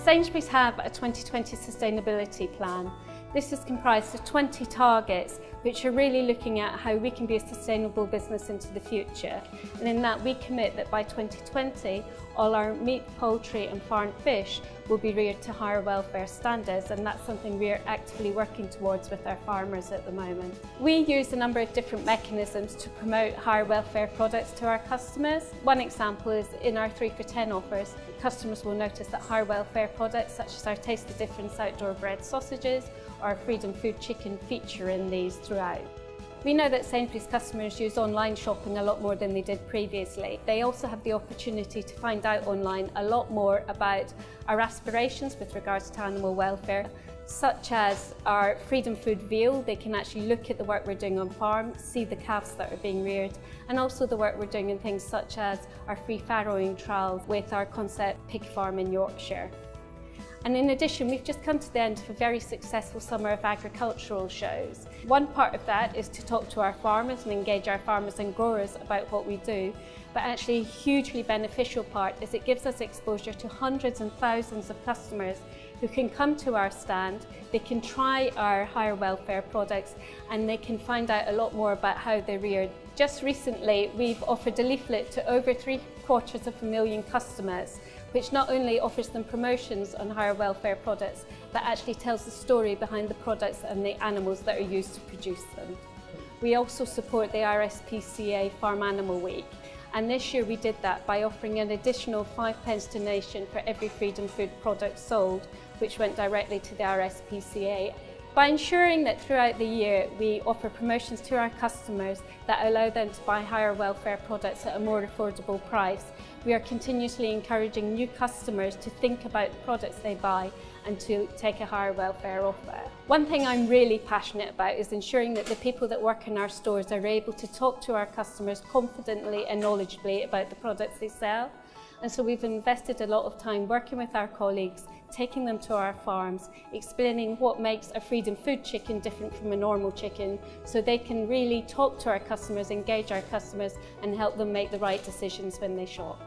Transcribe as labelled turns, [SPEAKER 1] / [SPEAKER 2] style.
[SPEAKER 1] Sainsbury's have a 2020 sustainability plan. This is comprised of 20 targets which are really looking at how we can be a sustainable business into the future. And in that we commit that by 2020 all our meat, poultry and farmed fish will be reared to higher welfare standards, and that's something we are actively working towards with our farmers at the moment. We use a number of different mechanisms to promote higher welfare products to our customers. One example is in our 3 for 10 offers. Customers will notice that higher welfare products such as our Taste the Difference outdoor bred sausages or our Freedom Food chicken feature in these throughout. We know that Sainsbury's customers use online shopping a lot more than they did previously. They also have the opportunity to find out online a lot more about our aspirations with regards to animal welfare, such as our Freedom Food veal. They can actually look at the work we're doing on farm, see the calves that are being reared, and also the work we're doing in things such as our free farrowing trials with our Concept Pig Farm in Yorkshire. And in addition, we've just come to the end of a very successful summer of agricultural shows. One part of that is to talk to our farmers and engage our farmers and growers about what we do, but actually a hugely beneficial part is it gives us exposure to hundreds and thousands of customers who can come to our stand, they can try our higher welfare products, and they can find out a lot more about how they're reared. Just recently, we've offered a leaflet to over 750,000 customers, which not only offers them promotions on higher welfare products, but actually tells the story behind the products and the animals that are used to produce them. We also support the RSPCA Farm Animal Week, and this year we did that by offering an additional 5p donation for every Freedom Food product sold, which went directly to the RSPCA. By ensuring that throughout the year we offer promotions to our customers that allow them to buy higher welfare products at a more affordable price, we are continuously encouraging new customers to think about the products they buy and to take a higher welfare offer. One thing I'm really passionate about is ensuring that the people that work in our stores are able to talk to our customers confidently and knowledgeably about the products they sell. And so we've invested a lot of time working with our colleagues, taking them to our farms, explaining what makes a Freedom Food chicken different from a normal chicken, so they can really talk to our customers, engage our customers and help them make the right decisions when they shop.